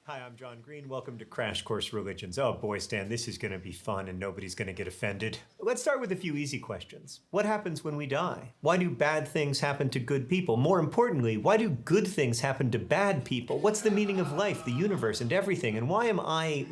Hi, I'm John Green. Welcome to Crash Course Religions. Oh boy, Stan, this is going to be fun and nobody's going to get offended. Let's start with a few easy questions. What happens when we die? Why do bad things happen to good people? More importantly, why do good things happen to bad people? What's the meaning of life, the universe, and everything? And why am I,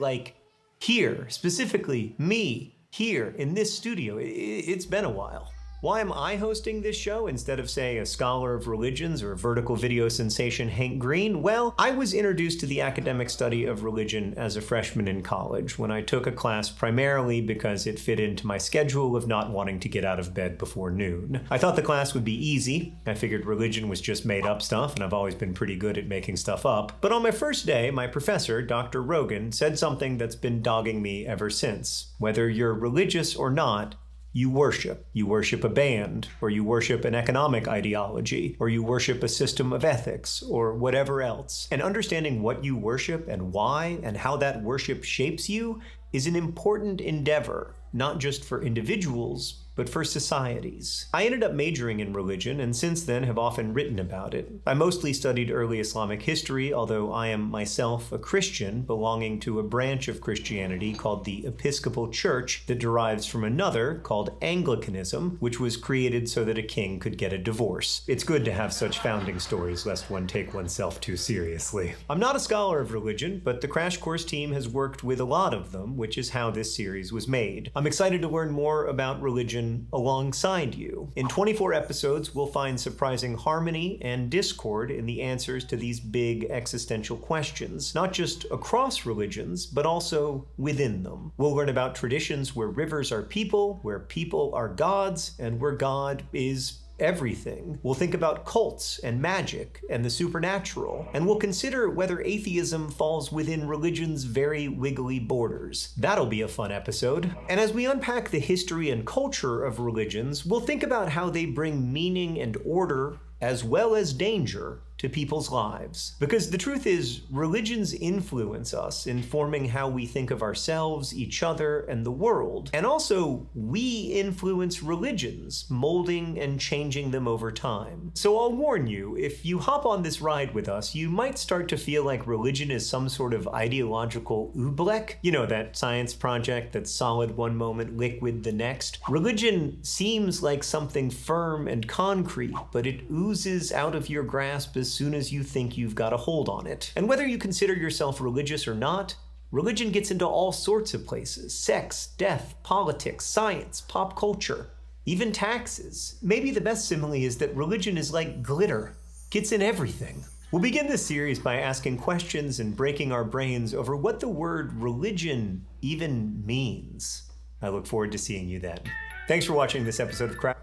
here, specifically me, here in this studio? It's been a while. Why am I hosting this show instead of, say, a scholar of religions or vertical video sensation Hank Green? Well, I was introduced to the academic study of religion as a freshman in college when I took a class primarily because it fit into my schedule of not wanting to get out of bed before noon. I thought the class would be easy. I figured religion was just made up stuff, and I've always been pretty good at making stuff up. But on my first day, my professor, Dr. Rogan, said something that's been dogging me ever since. Whether you're religious or not, you worship. You worship a band, or you worship an economic ideology, or you worship a system of ethics, or whatever else. And understanding what you worship and why, and how that worship shapes you, is an important endeavor, not just for individuals, but for societies. I ended up majoring in religion, and since then have often written about it. I mostly studied early Islamic history, although I am myself a Christian belonging to a branch of Christianity called the Episcopal Church that derives from another called Anglicanism, which was created so that a king could get a divorce. It's good to have such founding stories lest one take oneself too seriously. I'm not a scholar of religion, but the Crash Course team has worked with a lot of them, which is how this series was made. I'm excited to learn more about religion alongside you. In 24 episodes, we'll find surprising harmony and discord in the answers to these big existential questions, not just across religions, but also within them. We'll learn about traditions where rivers are people, where people are gods, and where God is everything. We'll think about cults and magic and the supernatural, and we'll consider whether atheism falls within religion's very wiggly borders. That'll be a fun episode. And as we unpack the history and culture of religions, we'll think about how they bring meaning and order as well as danger to people's lives. Because the truth is, religions influence us in forming how we think of ourselves, each other, and the world. And also, we influence religions, molding and changing them over time. So I'll warn you, if you hop on this ride with us, you might start to feel like religion is some sort of ideological oobleck. You know, that science project that's solid one moment, liquid the next. Religion seems like something firm and concrete, but it oozes out of your grasp as soon as you think you've got a hold on it. And whether you consider yourself religious or not, religion gets into all sorts of places: sex, death, politics, science, pop culture, even taxes. Maybe the best simile is that religion is like glitter, gets in everything. We'll begin this series by asking questions and breaking our brains over what the word religion even means. I look forward to seeing you then. Thanks for watching this episode of Crash.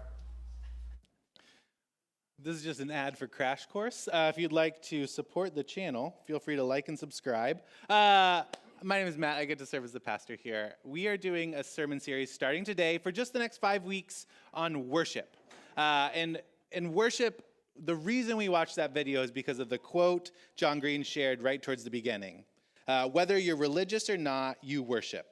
This is just an ad for Crash Course. If you'd like to support the channel, feel free to like and subscribe. My name is Matt. I get to serve as the pastor here. We are doing a sermon series starting today for just the next 5 weeks on worship. And worship, the reason we watched that video is because of the quote John Green shared right towards the beginning. Whether you're religious or not, you worship.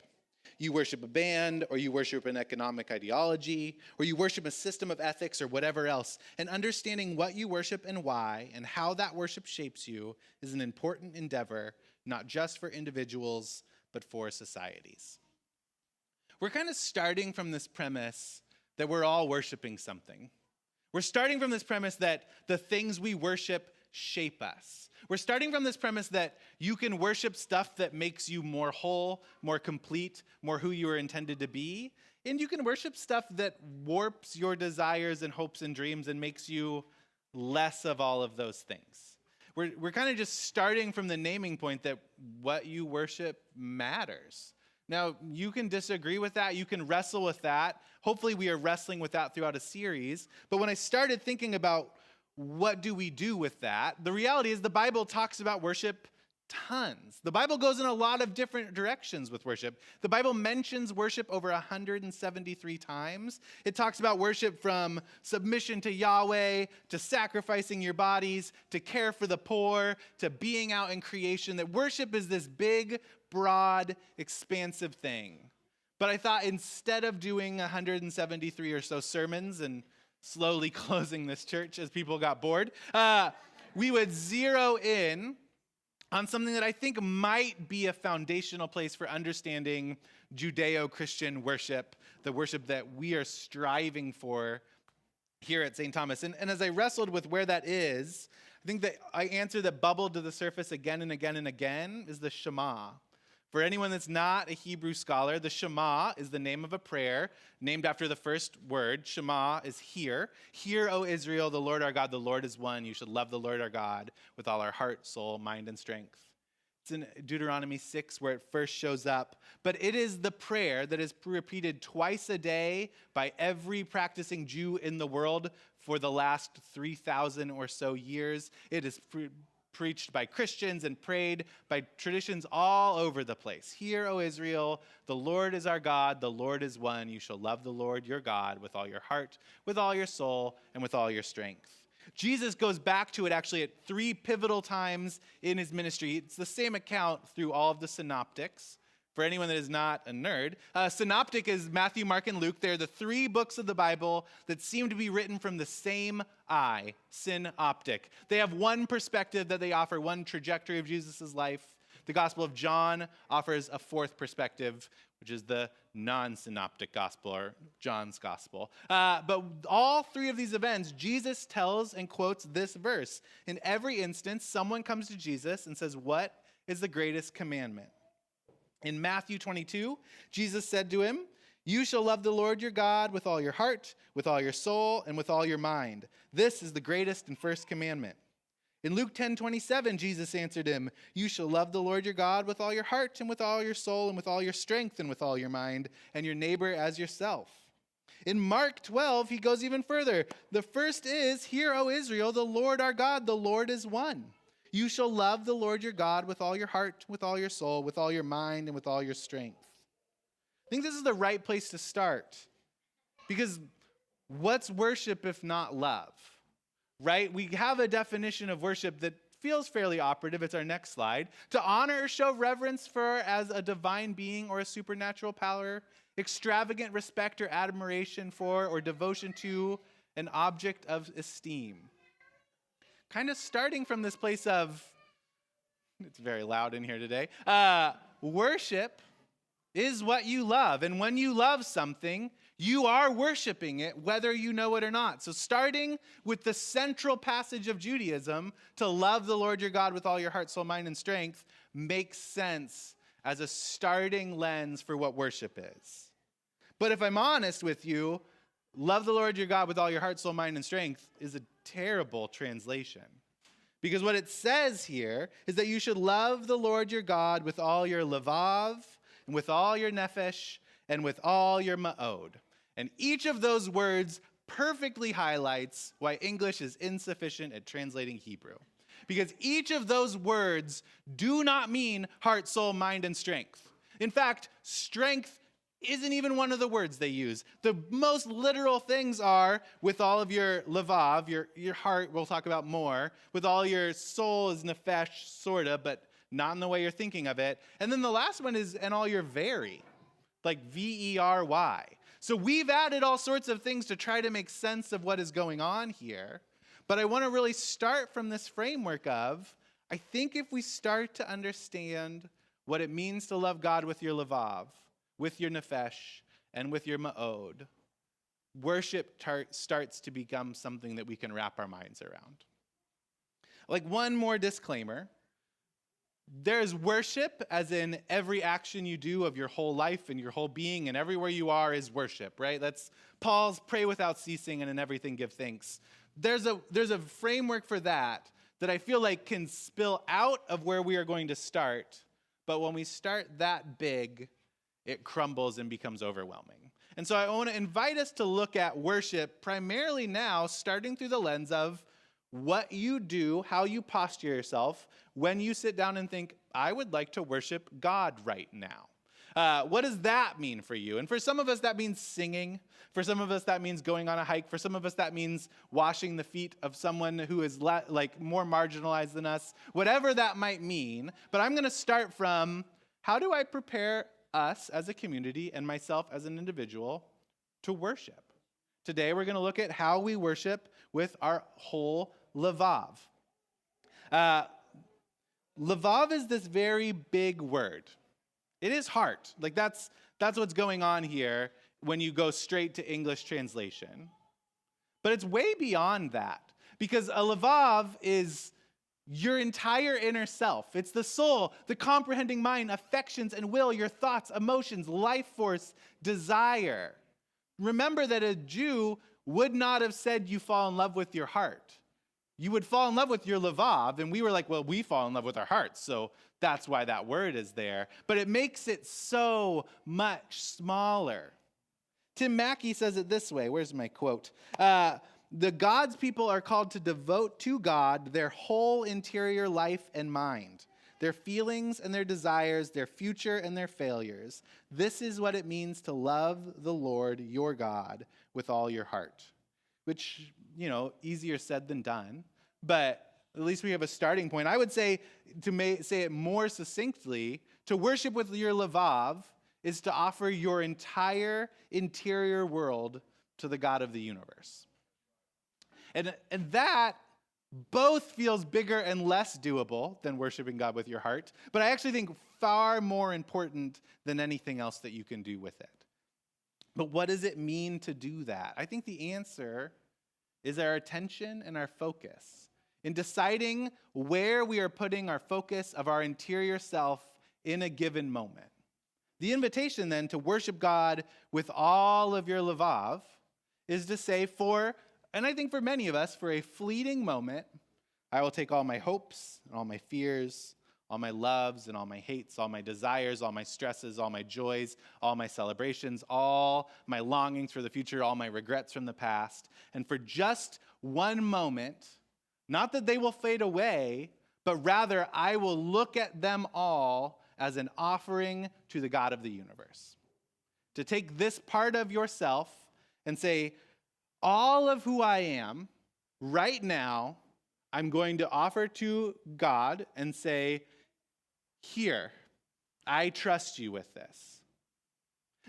You worship a band, or you worship an economic ideology, or you worship a system of ethics or whatever else. And understanding what you worship and why, and how that worship shapes you, is an important endeavor, not just for individuals, but for societies. We're kind of starting from this premise that we're all worshiping something. We're starting from this premise that the things we worship shape us. We're starting from this premise that you can worship stuff that makes you more whole, more complete, more who you were intended to be. And you can worship stuff that warps your desires and hopes and dreams and makes you less of all of those things. We're kind of just starting from the naming point that what you worship matters. Now, you can disagree with that. You can wrestle with that. Hopefully, we are wrestling with that throughout a series. But when I started thinking about what do we do with that, the reality is the Bible talks about worship tons. The Bible goes in a lot of different directions with worship. The Bible mentions worship over 173 times. It talks about worship from submission to Yahweh, to sacrificing your bodies, to care for the poor, to being out in creation. That worship is this big, broad, expansive thing. But I thought instead of doing 173 or so sermons and slowly closing this church as people got bored, we would zero in on something that I think might be a foundational place for understanding Judeo-Christian worship, the worship that we are striving for here at St. Thomas. And as I wrestled with where that is, I think the answer that bubbled to the surface again and again and again is the Shema. For anyone that's not a Hebrew scholar, the Shema is the name of a prayer named after the first word. Shema is hear. Hear, O Israel, the Lord our God, the Lord is one. You should love the Lord our God with all our heart, soul, mind, and strength. It's in Deuteronomy 6 where it first shows up. But it is the prayer that is repeated twice a day by every practicing Jew in the world for the last 3,000 or so years. It is preached by Christians and prayed by traditions all over the place. Hear, O Israel, the Lord is our God, the Lord is one. You shall love the Lord your God with all your heart, with all your soul, and with all your strength. Jesus goes back to it actually at 3 pivotal times in his ministry. It's the same account through all of the synoptics. For anyone that is not a nerd, synoptic is Matthew, Mark, and Luke. They're the 3 books of the Bible that seem to be written from the same eye, synoptic. They have one perspective that they offer, one trajectory of Jesus' life. The Gospel of John offers a 4th perspective, which is the non-synoptic gospel, or John's gospel. But all 3 of these events, Jesus tells and quotes this verse. In every instance, someone comes to Jesus and says, "What is the greatest commandment?" In Matthew 22, Jesus said to him, "You shall love the Lord your God with all your heart, with all your soul, and with all your mind. This is the greatest and first commandment." In Luke 10:27, Jesus answered him, "You shall love the Lord your God with all your heart, and with all your soul, and with all your strength, and with all your mind, and your neighbor as yourself." In Mark 12, he goes even further. The first is, "Hear, O Israel, the Lord our God, the Lord is one. You shall love the Lord your God with all your heart, with all your soul, with all your mind, and with all your strength." I think this is the right place to start. Because what's worship if not love? Right? We have a definition of worship that feels fairly operative. It's our next slide. To honor or show reverence for as a divine being or a supernatural power, extravagant respect or admiration for or devotion to an object of esteem. Kind of starting from this place of, it's very loud in here today, worship is what you love. And when you love something, you are worshiping it, whether you know it or not. So starting with the central passage of Judaism, to love the Lord your God with all your heart, soul, mind, and strength, makes sense as a starting lens for what worship is. But if I'm honest with you, love the Lord your God with all your heart, soul, mind, and strength is a terrible translation. Because what it says here is that you should love the Lord your God with all your Levav, and with all your nefesh, and with all your ma'od. And each of those words perfectly highlights why English is insufficient at translating Hebrew. Because each of those words do not mean heart, soul, mind, and strength. In fact, strength isn't even one of the words they use. The most literal things are with all of your levav, your heart, we'll talk about more. With all your soul is nefesh, sorta, but not in the way you're thinking of it. And then the last one is, and all your very, like V-E-R-Y. So we've added all sorts of things to try to make sense of what is going on here. But I want to really start from this framework of, I think if we start to understand what it means to love God with your levav, with your nefesh, and with your ma'od, worship starts to become something that we can wrap our minds around. Like one more disclaimer. There's worship, as in every action you do of your whole life and your whole being and everywhere you are is worship, right? That's Paul's pray without ceasing and in everything give thanks. There's a framework for that I feel like can spill out of where we are going to start. But when we start that big, it crumbles and becomes overwhelming. And so I want to invite us to look at worship primarily now, starting through the lens of what you do, how you posture yourself when you sit down and think, I would like to worship God right now. What does that mean for you? And for some of us, that means singing. For some of us, that means going on a hike. For some of us, that means washing the feet of someone who is more marginalized than us. Whatever that might mean. But I'm going to start from, how do I prepare us as a community and myself as an individual to worship? Today, we're going to look at how we worship with our whole Levav. Levav is this very big word. It is heart. Like that's what's going on here when you go straight to English translation. But it's way beyond that, because a levav is your entire inner self. It's the soul, the comprehending mind, affections and will, your thoughts, emotions, life force, desire. Remember that a Jew would not have said you fall in love with your heart. You would fall in love with your levav, and we were like, well, we fall in love with our hearts, so that's why that word is there. But it makes it so much smaller. Tim Mackey says it this way. Where's my quote? The God's people are called to devote to God their whole interior life and mind, their feelings and their desires, their future and their failures. This is what it means to love the Lord your God with all your heart. Which, easier said than done, but at least we have a starting point. I would say, to say it more succinctly, to worship with your levav is to offer your entire interior world to the God of the universe. And that both feels bigger and less doable than worshiping God with your heart, but I actually think far more important than anything else that you can do with it. But what does it mean to do that? I think the answer is our attention and our focus. In deciding where we are putting our focus of our interior self in a given moment. The invitation then to worship God with all of your levav is to say and I think for many of us, for a fleeting moment, I will take all my hopes and all my fears, all my loves and all my hates, all my desires, all my stresses, all my joys, all my celebrations, all my longings for the future, all my regrets from the past, and for just one moment, not that they will fade away, but rather I will look at them all as an offering to the God of the universe. To take this part of yourself and say, all of who I am right now, I'm going to offer to God and say, here, I trust you with this.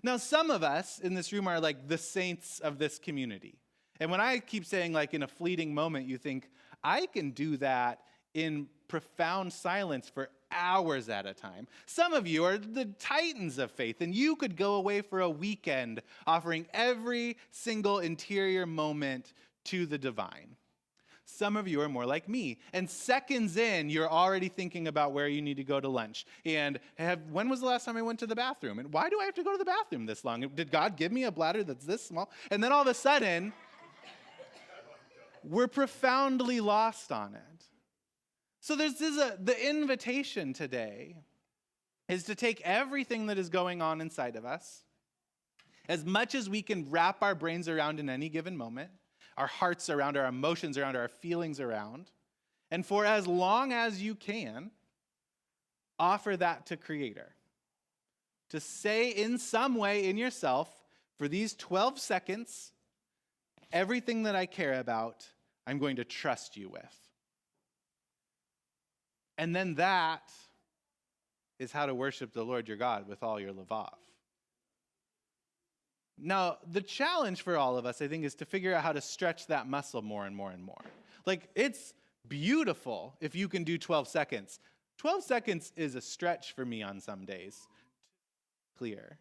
Now, some of us in this room are like the saints of this community. And when I keep saying like in a fleeting moment, you think, I can do that in profound silence for hours at a time. Some of you are the titans of faith, and you could go away for a weekend offering every single interior moment to the divine. Some of you are more like me, and seconds in, you're already thinking about where you need to go to lunch. And when was the last time I went to the bathroom? And why do I have to go to the bathroom this long? Did God give me a bladder that's this small? And then all of a sudden, we're profoundly lost on it. So the invitation today is to take everything that is going on inside of us, as much as we can wrap our brains around in any given moment, our hearts around, our emotions around, our feelings around, and for as long as you can, offer that to Creator. To say in some way in yourself, for these 12 seconds, everything that I care about, I'm going to trust you with. And then that is how to worship the Lord your God with all your levav. Now, the challenge for all of us, I think, is to figure out how to stretch that muscle more and more and more. Like, it's beautiful if you can do 12 seconds. 12 seconds is a stretch for me on some days. Clear.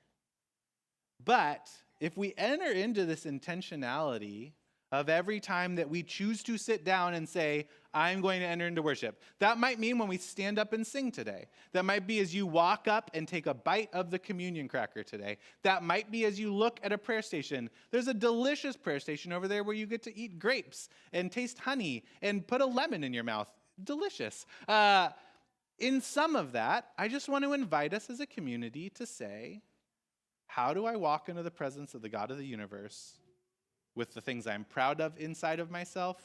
But if we enter into this intentionality of every time that we choose to sit down and say, I'm going to enter into worship. That might mean when we stand up and sing today. That might be as you walk up and take a bite of the communion cracker today. That might be as you look at a prayer station. There's a delicious prayer station over there where you get to eat grapes and taste honey and put a lemon in your mouth. Delicious. In some of that, I just want to invite us as a community to say, how do I walk into the presence of the God of the universe with the things I'm proud of inside of myself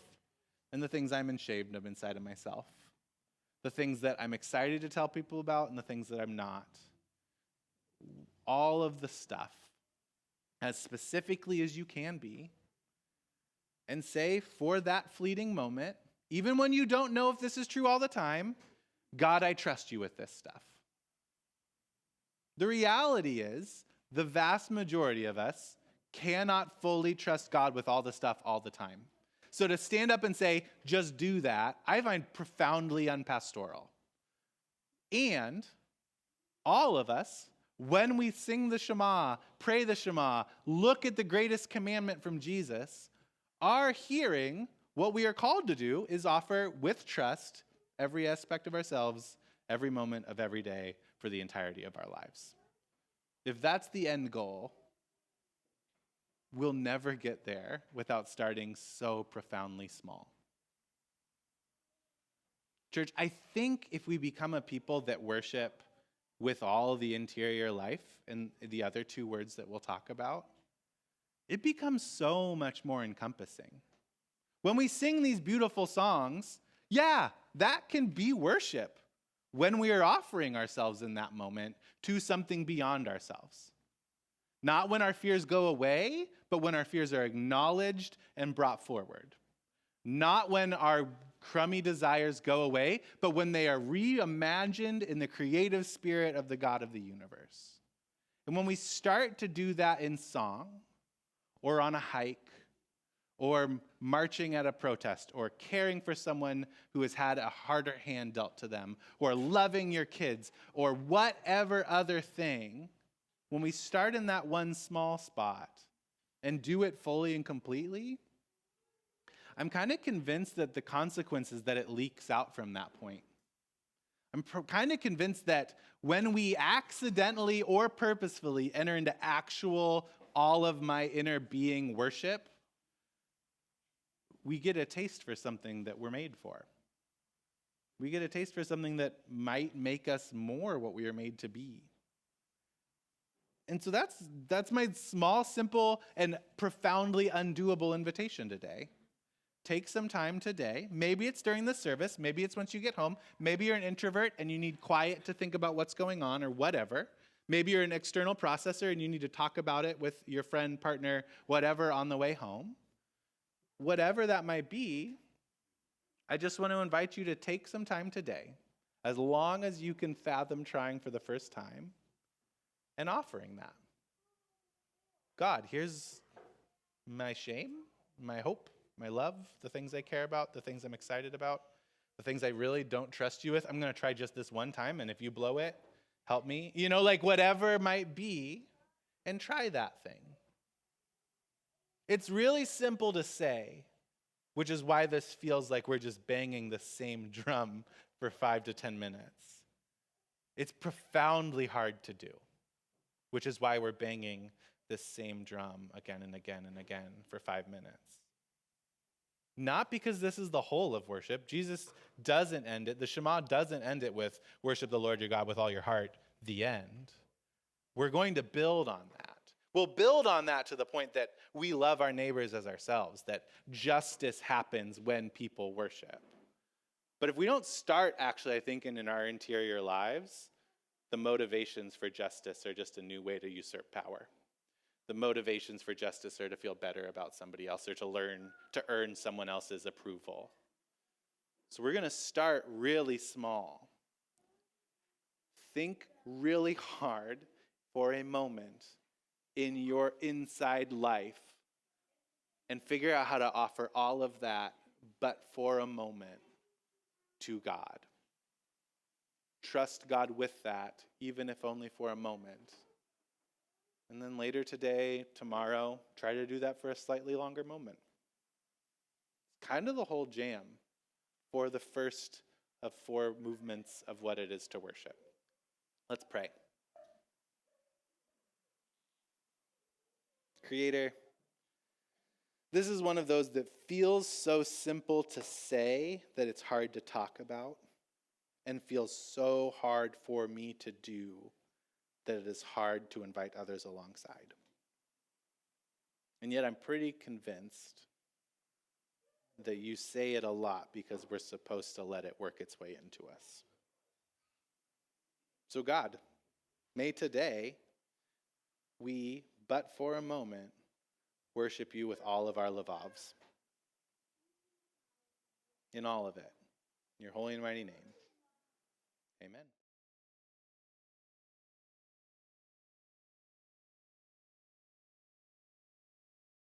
and the things I'm ashamed of inside of myself? The things that I'm excited to tell people about and the things that I'm not. All of the stuff, as specifically as you can be, and say for that fleeting moment, even when you don't know if this is true all the time, God, I trust you with this stuff. The reality is, the vast majority of us cannot fully trust God with all the stuff all the time. So to stand up and say, just do that, I find profoundly unpastoral. And all of us, when we sing the Shema, pray the Shema, look at the greatest commandment from Jesus, are hearing what we are called to do is offer with trust every aspect of ourselves, every moment of every day for the entirety of our lives. If that's the end goal, we'll never get there without starting so profoundly small. Church, I think if we become a people that worship with all the interior life and the other two words that we'll talk about, it becomes so much more encompassing. When we sing these beautiful songs, yeah, that can be worship when we are offering ourselves in that moment to something beyond ourselves. Not when our fears go away, but when our fears are acknowledged and brought forward. Not when our crummy desires go away, but when they are reimagined in the creative spirit of the God of the universe. And when we start to do that in song, or on a hike, or marching at a protest, or caring for someone who has had a harder hand dealt to them, or loving your kids, or whatever other thing, when we start in that one small spot and do it fully and completely, I'm kind of convinced that the consequences that it leaks out from that point. I'm kind of convinced that when we accidentally or purposefully enter into actual all of my inner being worship, we get a taste for something that we're made for. We get a taste for something that might make us more what we are made to be. And so that's my small, simple, and profoundly undoable invitation today. Take some time today. Maybe it's during the service. Maybe it's once you get home. Maybe you're an introvert and you need quiet to think about what's going on or whatever. Maybe you're an external processor and you need to talk about it with your friend, partner, whatever on the way home. Whatever that might be, I just want to invite you to take some time today, as long as you can fathom trying for the first time, and offering that. God, here's my shame, my hope, my love, the things I care about, the things I'm excited about, the things I really don't trust you with. I'm going to try just this one time, and if you blow it, help me. Whatever it might be, and try that thing. It's really simple to say, which is why this feels like we're just banging the same drum for 5 to 10 minutes. It's profoundly hard to do, which is why we're banging this same drum again and again and again for 5 minutes. Not because this is the whole of worship. Jesus doesn't end it. The Shema doesn't end it with worship the Lord your God with all your heart, the end. We're going to build on that. We'll build on that to the point that we love our neighbors as ourselves, that justice happens when people worship. But if we don't start actually, I think, in our interior lives, the motivations for justice are just a new way to usurp power. The motivations for justice are to feel better about somebody else or to earn someone else's approval. So we're going to start really small. Think really hard for a moment in your inside life and figure out how to offer all of that, but for a moment, to God. Trust God with that, even if only for a moment. And then later today, tomorrow, try to do that for a slightly longer moment. It's kind of the whole jam for the first of 4 movements of what it is to worship. Let's pray. Creator, this is one of those that feels so simple to say that it's hard to talk about, and feels so hard for me to do that it is hard to invite others alongside. And yet I'm pretty convinced that you say it a lot because we're supposed to let it work its way into us. So God, may today we, but for a moment, worship you with all of our Levavs. In all of it. In your holy and mighty name. Amen.